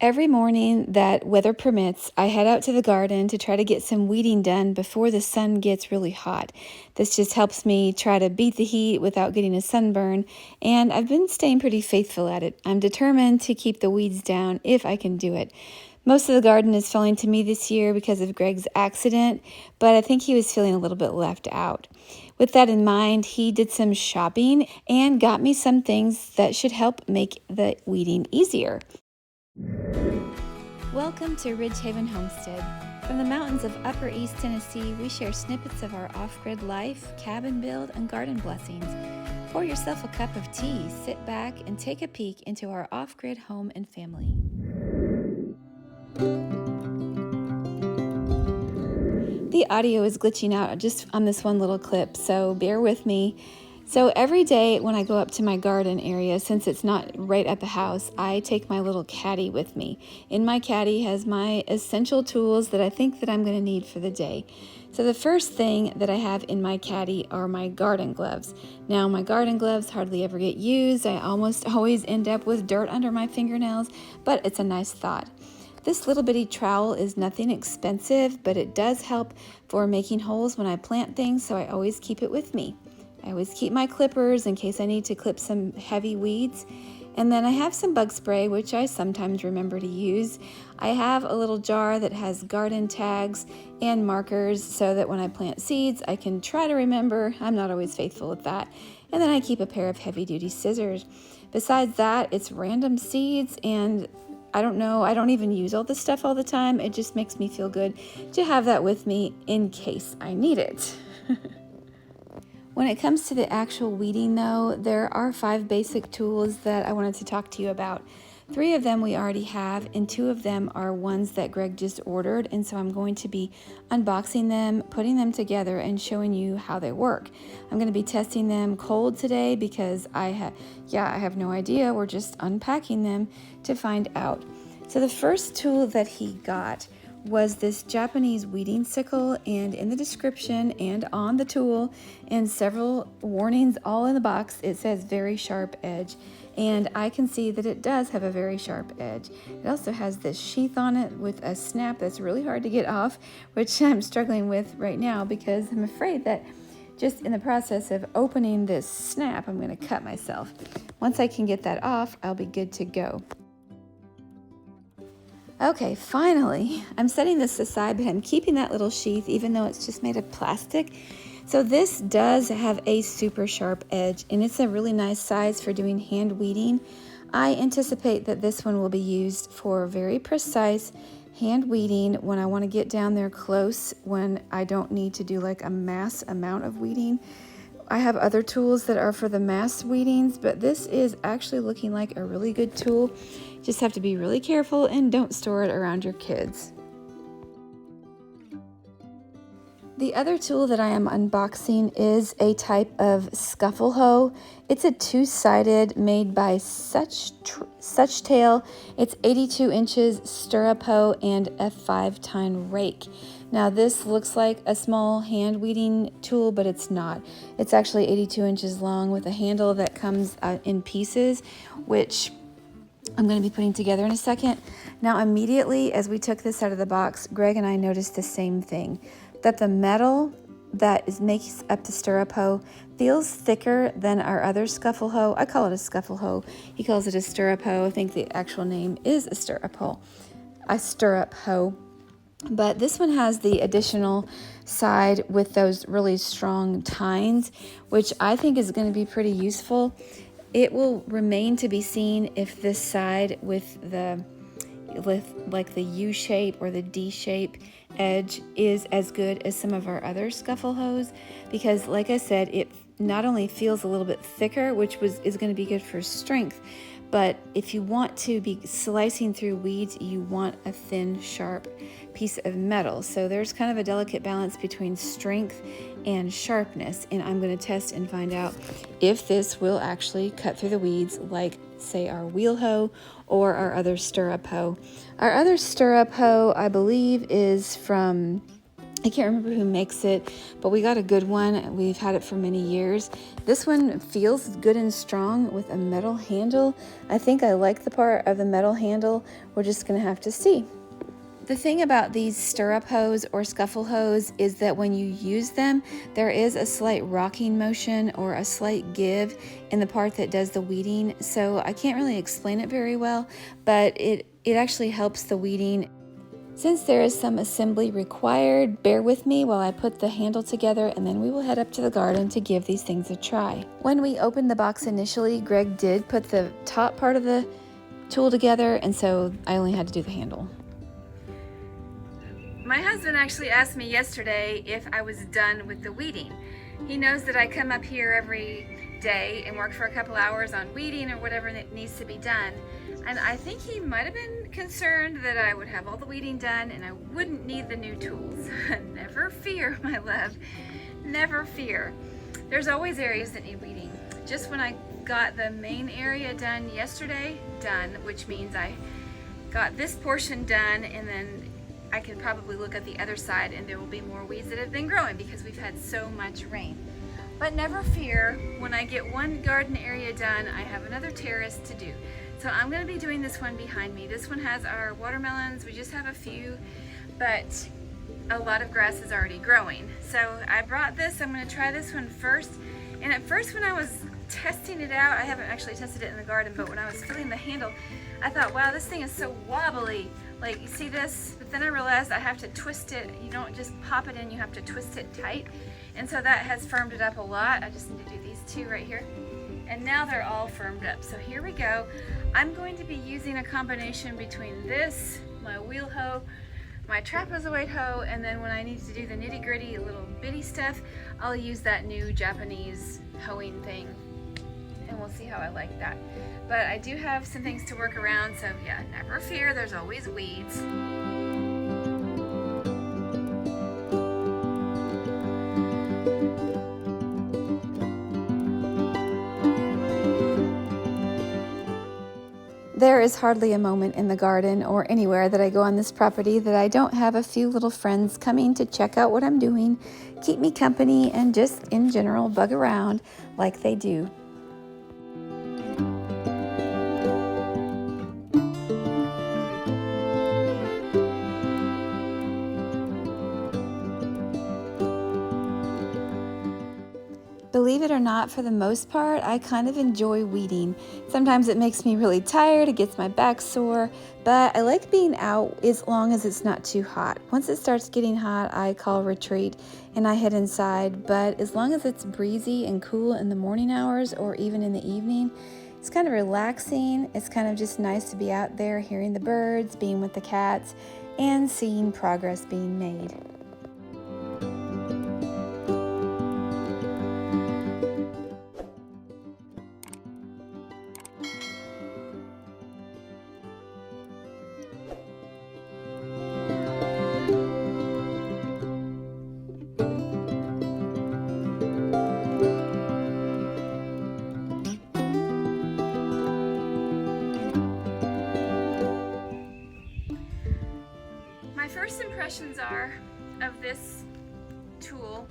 Every morning that weather permits, I head out to the garden to try to get some weeding done before the sun gets really hot. This just helps me try to beat the heat without getting a sunburn, and I've been staying pretty faithful at it. I'm determined to keep the weeds down if I can do it. Most of the garden is falling to me this year because of Greg's accident, but I think he was feeling a little bit left out. With that in mind, he did some shopping and got me some things that should help make the weeding easier. Welcome to Ridgehaven Homestead. From the mountains of Upper East Tennessee, we share snippets of our off-grid life, cabin build, and garden blessings. Pour yourself a cup of tea, sit back, and take a peek into our off-grid home and family. The audio is glitching out just on this one little clip, so bear with me. So every day when I go up to my garden area, since it's not right at the house, I take my little caddy with me. In my caddy has my essential tools that I think that I'm going to need for the day. So the first thing that I have in my caddy are my garden gloves. Now my garden gloves hardly ever get used. I almost always end up with dirt under my fingernails, but it's a nice thought. This little bitty trowel is nothing expensive, but it does help for making holes when I plant things, so I always keep it with me. I always keep my clippers in case I need to clip some heavy weeds. And then I have some bug spray, which I sometimes remember to use. I have a little jar that has garden tags and markers so that when I plant seeds, I can try to remember. I'm not always faithful with that. And then I keep a pair of heavy-duty scissors. Besides that, it's random seeds, and I don't know, I don't even use all this stuff all the time. It just makes me feel good to have that with me in case I need it. When it comes to the actual weeding though, there are 5 basic tools that I wanted to talk to you about. 3 of them we already have, and 2 of them are ones that Greg just ordered, and so I'm going to be unboxing them, putting them together, and showing you how they work. I'm going to be testing them cold today because I have no idea. We're just unpacking them to find out. So the first tool that he got was this Japanese weeding sickle, and in the description and on the tool and several warnings all in the box, it says very sharp edge, and I can see that it does have a very sharp edge. It also has this sheath on it with a snap that's really hard to get off, which I'm struggling with right now because I'm afraid that just in the process of opening this snap, I'm going to cut myself. Once I can get that off, I'll be good to go. Okay, finally, I'm setting this aside, but I'm keeping that little sheath even though it's just made of plastic. So this does have a super sharp edge, and it's a really nice size for doing hand weeding. I anticipate that this one will be used for very precise hand weeding when I want to get down there close, when I don't need to do like a mass amount of weeding. I have other tools that are for the mass weedings, but this is actually looking like a really good tool. Just have to be really careful and don't store it around your kids. The other tool that I am unboxing is a type of scuffle hoe. It's a 2-sided made by Such Tail. It's 82 inches stirrup hoe and a 5-tine rake. Now this looks like a small hand weeding tool, but it's not. It's actually 82 inches long with a handle that comes in pieces, which I'm going to be putting together in a second. Now immediately as we took this out of the box, Greg and I noticed the same thing, that the metal that makes up the stirrup hoe feels thicker than our other scuffle hoe. I call it a scuffle hoe. He calls it a stirrup hoe. I think the actual name is a stirrup hoe. But this one has the additional side with those really strong tines, which I think is going to be pretty useful. It will remain to be seen if this side with like the U shape or the D shape edge is as good as some of our other scuffle hoes, because like I said, it not only feels a little bit thicker, which is going to be good for strength, but if you want to be slicing through weeds, you want a thin, sharp piece of metal. So there's kind of a delicate balance between strength and sharpness, and I'm going to test and find out if this will actually cut through the weeds like, say, our wheel hoe or our other stirrup hoe. Our other stirrup hoe, I believe, is from I can't remember who makes it, but we got a good one. We've had it for many years. This one feels good and strong with a metal handle. I think I like the part of the metal handle. We're just gonna have to see. The thing about these stirrup hoes or scuffle hoes is that when you use them, there is a slight rocking motion or a slight give in the part that does the weeding. So I can't really explain it very well, but it actually helps the weeding. Since there is some assembly required, bear with me while I put the handle together, and then we will head up to the garden to give these things a try. When we opened the box initially, Greg did put the top part of the tool together, and so I only had to do the handle. My husband actually asked me yesterday if I was done with the weeding. He knows that I come up here every day and work for a couple hours on weeding or whatever that needs to be done. And I think he might have been concerned that I would have all the weeding done and I wouldn't need the new tools. Never fear, my love, never fear. There's always areas that need weeding. Just when I got the main area done yesterday, which means I got this portion done, and then I can probably look at the other side and there will be more weeds that have been growing because we've had so much rain. But never fear, when I get one garden area done, I have another terrace to do. So I'm going to be doing this one behind me. This one has our watermelons. We just have a few, but a lot of grass is already growing. So I brought this. I'm going to try this one first. And at first when I was testing it out, I haven't actually tested it in the garden, but when I was feeling the handle, I thought, wow, this thing is so wobbly. Like, you see this? But then I realized I have to twist it. You don't just pop it in, you have to twist it tight. And so that has firmed it up a lot. I just need to do these two right here. And now they're all firmed up. So here we go. I'm going to be using a combination between this, my wheel hoe, my trapezoid hoe, and then when I need to do the nitty gritty little bitty stuff, I'll use that new Japanese hoeing thing. And we'll see how I like that. But I do have some things to work around, so yeah, never fear, there's always weeds. There is hardly a moment in the garden or anywhere that I go on this property that I don't have a few little friends coming to check out what I'm doing, keep me company, and just in general bug around like they do. Believe it or not, for the most part, I kind of enjoy weeding. Sometimes it makes me really tired, it gets my back sore, but I like being out as long as it's not too hot. Once it starts getting hot, I call retreat and I head inside, but as long as it's breezy and cool in the morning hours or even in the evening, it's kind of relaxing. It's kind of just nice to be out there hearing the birds, being with the cats, and seeing progress being made. First impressions are of this tool,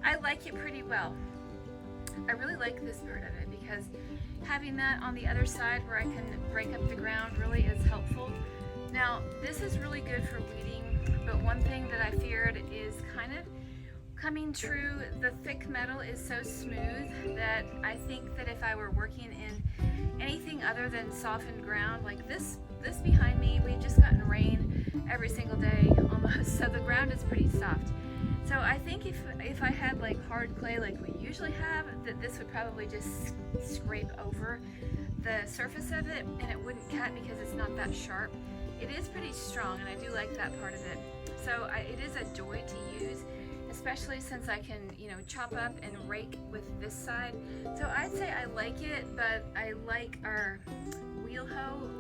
I like it pretty well. I really like this part of it because having that on the other side where I can break up the ground really is helpful. Now this is really good for weeding, but one thing that I feared is kind of coming true. The thick metal is so smooth that I think that if I were working in anything other than softened ground, like this behind me, we've just gotten rain every single day almost, so the ground is pretty soft. So I think if I had like hard clay like we usually have, that this would probably just scrape over the surface of it and it wouldn't cut because it's not that sharp. It is pretty strong and I do like that part of it. So it is a joy to use, especially since I can, chop up and rake with this side. So I'd say I like it, but I like our wheel hoe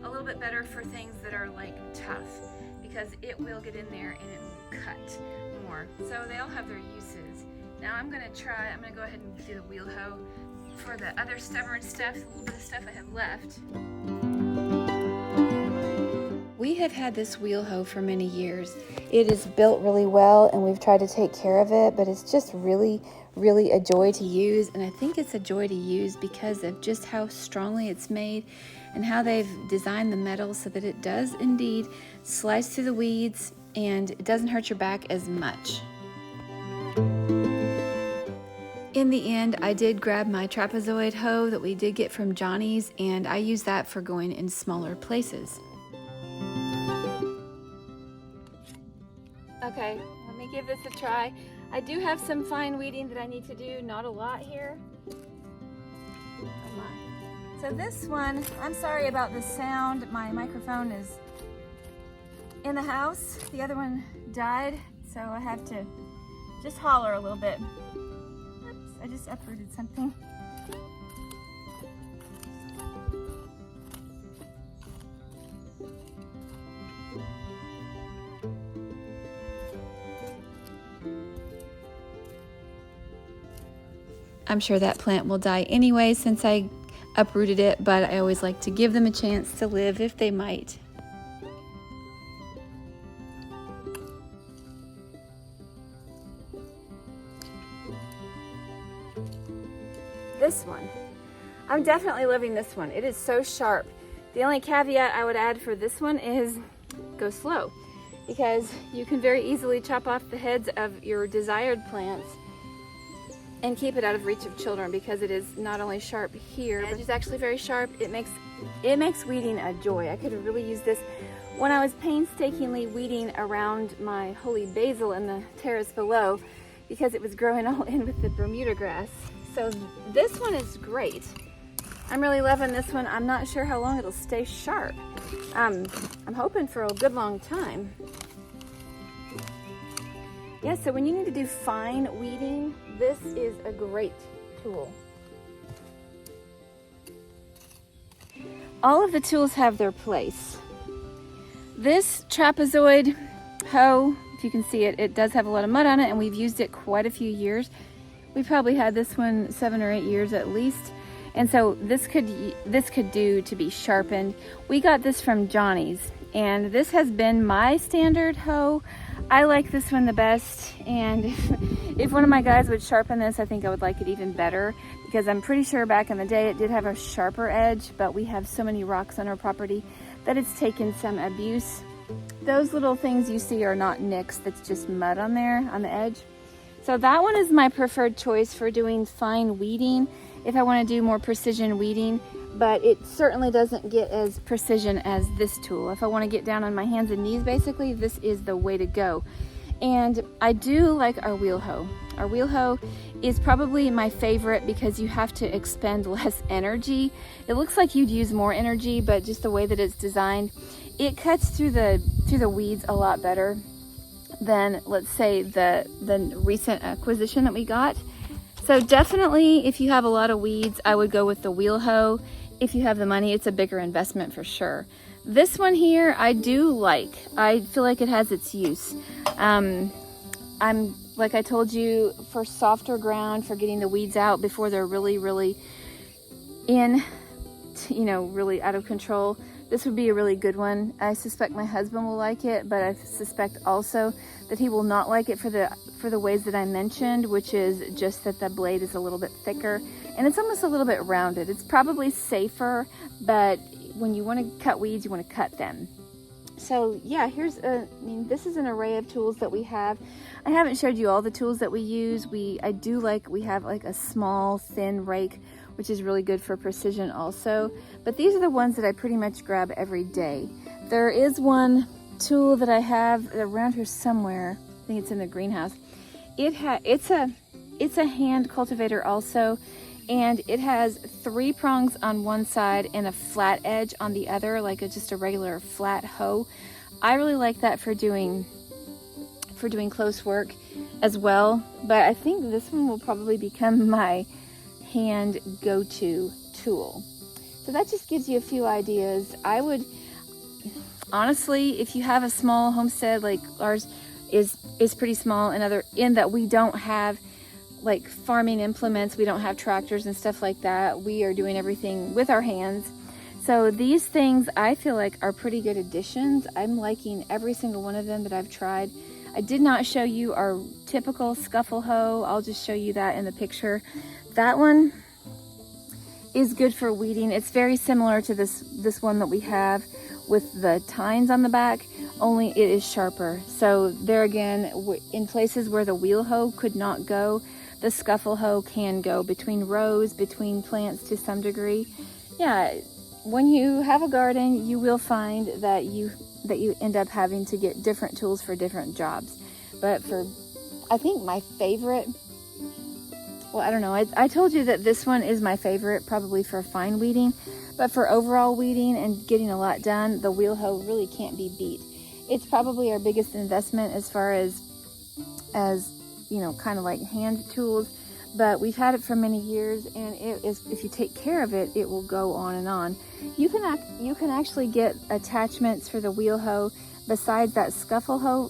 a little bit better for things that are like tough, because it will get in there and it will cut more. So they all have their uses. Now I'm gonna go ahead and do the wheel hoe for the other stubborn stuff, a little bit of stuff I have left. We have had this wheel hoe for many years. It is built really well and we've tried to take care of it, but it's just really a joy to use. And I think it's a joy to use because of just how strongly it's made and how they've designed the metal so that it does indeed slice through the weeds and it doesn't hurt your back as much. In the end, I did grab my Trapezoid hoe that we did get from Johnny's, and I use that for going in smaller places. Okay, let me give this a try. I do have some fine weeding that I need to do, not a lot here. Oh my. So this one, I'm sorry about the sound. My microphone is in the house. The other one died, so I have to just holler a little bit. I just uprooted something. I'm sure that plant will die anyway since I uprooted it, but I always like to give them a chance to live if they might. This one, I'm definitely loving this one. It is so sharp. The only caveat I would add for this one is go slow, because you can very easily chop off the heads of your desired plants and keep it out of reach of children, because it is not only sharp here, but it's actually very sharp. It makes weeding a joy. I could have really used this when I was painstakingly weeding around my holy basil in the terrace below, because it was growing all in with the Bermuda grass. So this one is great. I'm really loving this one. I'm not sure how long it'll stay sharp. I'm hoping for a good long time. Yeah, so when you need to do fine weeding, this is a great tool. All of the tools have their place. This Trapezoid hoe, if you can see it, it does have a lot of mud on it, and we've used it quite a few years. We probably had this one 7 or 8 years at least. And so this could do to be sharpened. We got this from Johnny's, and this has been my standard hoe. I like this one the best, and if one of my guys would sharpen this, I think I would like it even better, because I'm pretty sure back in the day it did have a sharper edge, but we have so many rocks on our property that it's taken some abuse. Those little things you see are not nicks, that's just mud on there on the edge. So that one is my preferred choice for doing fine weeding if I want to do more precision weeding, but it certainly doesn't get as precision as this tool. If I want to get down on my hands and knees, basically, this is the way to go. And I do like our wheel hoe. Our wheel hoe is probably my favorite because you have to expend less energy. It looks like you'd use more energy, but just the way that it's designed, it cuts through the weeds a lot better than, let's say, the recent acquisition that we got. So definitely, if you have a lot of weeds, I would go with the wheel hoe. If you have the money, it's a bigger investment for sure. This one here, I do like. I feel like it has its use. I'm, like I told you, for softer ground, for getting the weeds out before they're really really out of control. This would be a really good one. I suspect my husband will like it, but I suspect also that he will not like it for the ways that I mentioned, which is just that the blade is a little bit thicker and it's almost a little bit rounded. It's probably safer, but when you want to cut weeds, you want to cut them. So yeah, this is an array of tools that we have. I haven't showed you all the tools that we use. We have like a small thin rake, which is really good for precision also. But these are the ones that I pretty much grab every day. There is one tool that I have around here somewhere. I think it's in the greenhouse. It's a hand cultivator also, and it has 3 prongs on one side and a flat edge on the other, like just a regular flat hoe. I really like that for doing close work as well, but I think this one will probably become my hand go-to tool. So that just gives you a few ideas. I would honestly, if you have a small homestead like ours is pretty small, in that we don't have like farming implements, we don't have tractors and stuff like that. We are doing everything with our hands. So these things I feel like are pretty good additions. I'm liking every single one of them that I've tried. I did not show you our typical scuffle hoe. I'll just show you that in the picture. That one is good for weeding. It's very similar to this one that we have with the tines on the back, only it is sharper. So there again, in places where the wheel hoe could not go, the scuffle hoe can go between rows, between plants to some degree. Yeah, when you have a garden, you will find that you end up having to get different tools for different jobs. But I think my favorite, well, I don't know, I told you that this one is my favorite probably for fine weeding, but for overall weeding and getting a lot done, the wheel hoe really can't be beat. It's probably our biggest investment as far as you know, kind of like hand tools, but we've had it for many years, and it is, if you take care of it, it will go on and on. You can actually get attachments for the wheel hoe besides that scuffle hoe.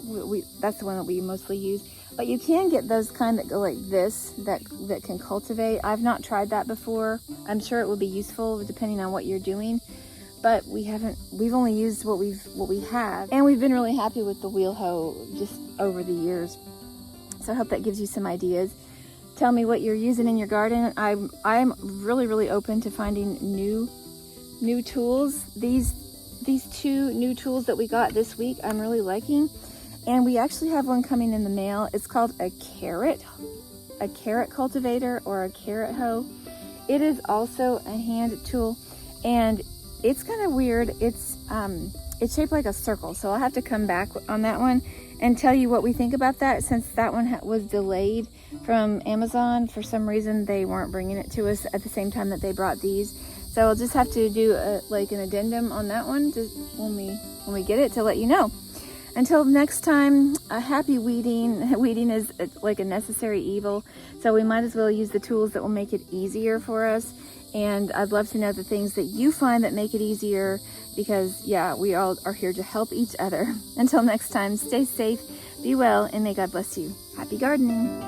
That's the one that we mostly use, but you can get those kind that go like this, that can cultivate. I've not tried that before. I'm sure it would be useful depending on what you're doing, but we've only used what we have, and we've been really happy with the wheel hoe just over the years. So I hope that gives you some ideas. Tell me what you're using in your garden. I'm really open to finding new tools. These two new tools that we got this week, I'm really liking. And we actually have one coming in the mail. It's called a carrot cultivator or a carrot hoe. It is also a hand tool, and it's kind of weird. It's shaped like a circle, so I'll have to come back on that one and tell you what we think about that, since that one was delayed from Amazon. For some reason, they weren't bringing it to us at the same time that they brought these. So I'll just have to do like an addendum on that one just when we get it, to let you know. Until next time, happy weeding. Weeding is like a necessary evil, so we might as well use the tools that will make it easier for us. And I'd love to know the things that you find that make it easier, because yeah, we all are here to help each other. Until next time, stay safe, be well, and may God bless you. Happy gardening.